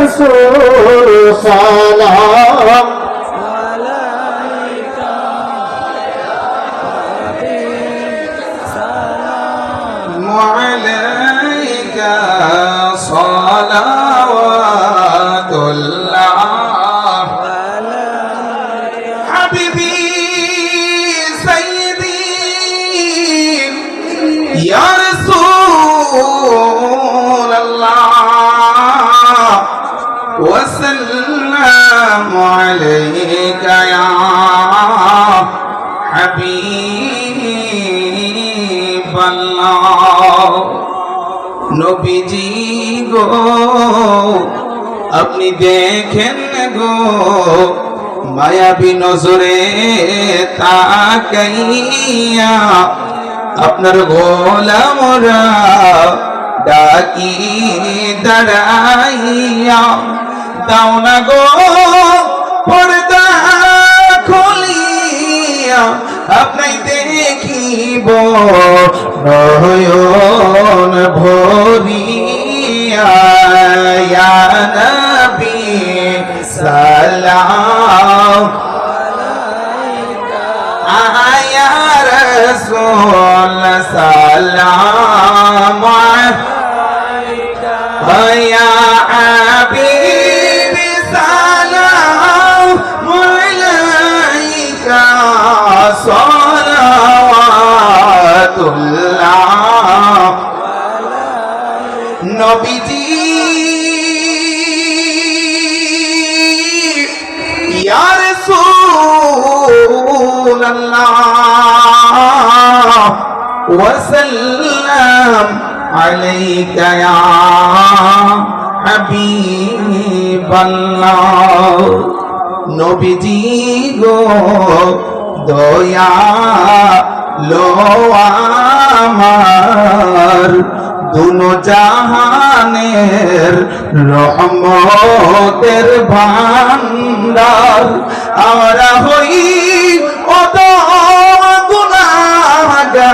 رسول سلام عليك صلوات الله حبيبي سيدي يا رسول الله وسلام عليك يا حبيب الله নবীজি গো আপনি দেখেন গো মায়াবী নজরে তাকাইয়া আপনার গোলামরা ডাকি দাঁড়াইয়া দাও না গো পর্দা খুলিয়া আপনাই দেখিব নয়ন ভরিয়া ইয়া নবী সালাম আলাইকা ইয়া রাসূল সালাম আলাইকা ইয়া হাবিবি সালাম আলাইকা সালাওয়াতুল্লাহ নবীজি ইয়া রাসূলুল্লাহ ওয়া সাল্লাম আলাইকা ইয়া হাবিবাল্লাহ নবীজি গো দয়া লো আমার দুনো জাহানের রহমতের ভান্ডার আমরা হই অত গুনাহগার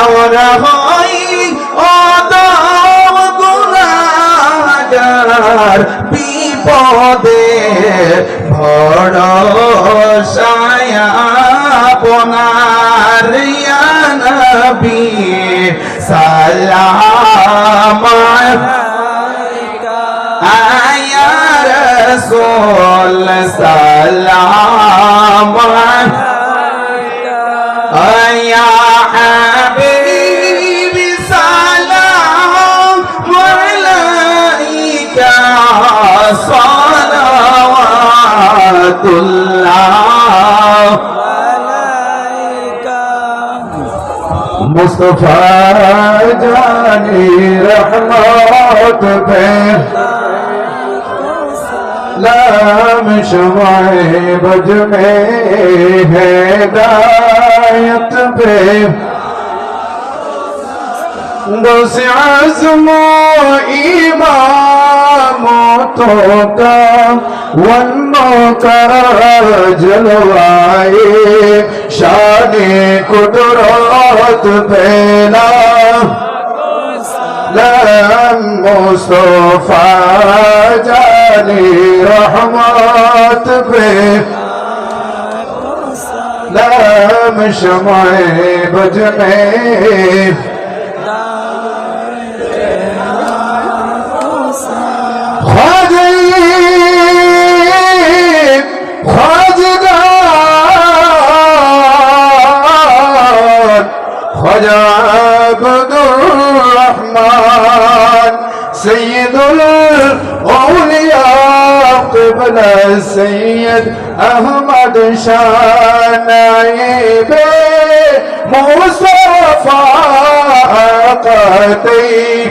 আমরা হই অত গুনাহগার বিপদে ভরসায় আপনার ইয়া নবী সালাম আলাইকা ইয়া রাসূল সালাম আলাইকা ইয়া হাবিবি সালাম আলাইকা সালাওয়াতুল্লাহ मुस्तफा जानी रहमत पे लाम शमाए बज में है दायत पे दोस आज़मो इमामतों का वन्नों का जलवाए शाने कुदरत पेला लम मुस्तफा जानी रहमत पे लम शमाए बज में سيد الأولياء قبل السيد أحمد شاه نائب مصطفى قدي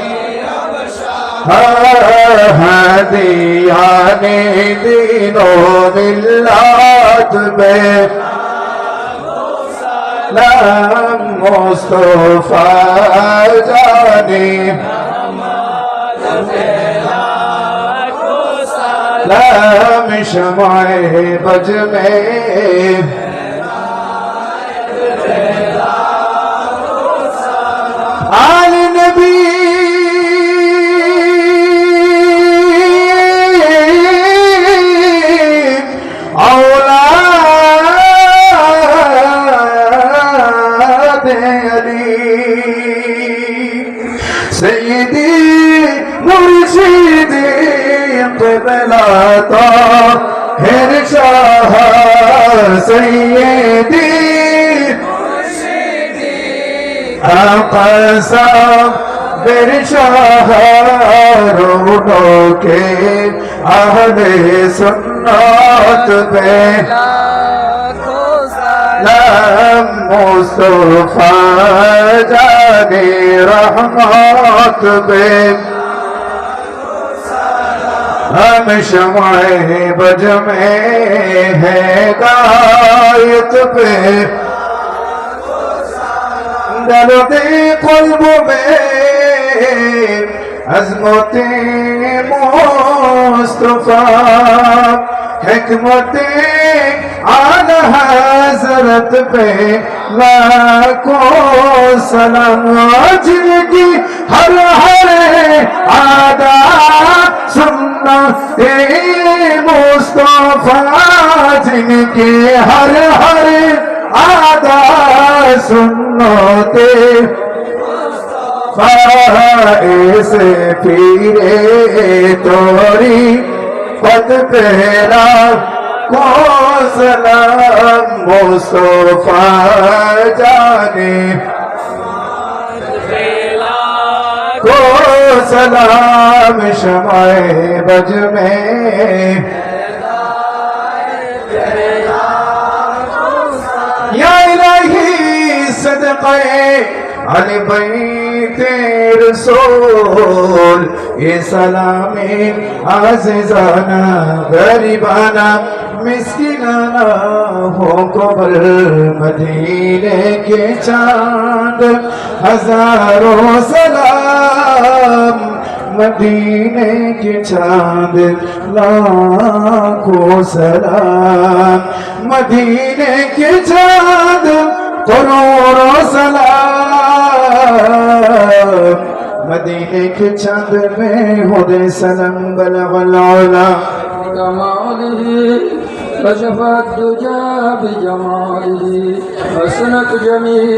هاديان دين وملات به لم مصطفى جاني لم شمعه بج में आल नबी سيدي مرشدي قبلة طاهر شاه سيدي قسم برشاه روحوں کے اہل سنت پہ سلام مصطفیٰ جانے رحمت پہ ہم شمع بج میں ہے ہدایت پہ درد قلب میں عظمت مصطفیٰ حکمت آل حضرت پہ لاکھوں سلام جن کی ہر ہر عادہ سنت مصطفیٰ جن کی ہر ہر عادہ سنت سے پیرے توری پت پہلا کو سلام مصطفیٰ جانے کو سلام شمع بج میں یا الہی صدقے علی بیت رسول یہ سلامی عزیزانہ غریبانہ مسکینانہ ہو قبر مدینے کے چاند ہزاروں سلام مدینے کے چاند لاکھوں سلام مدینے کے چاند کروڑوں سلام مدینے کے چاند میں ہو دے سلام بلغ العلا كماله كشف الدجى بجماله حسنت جميع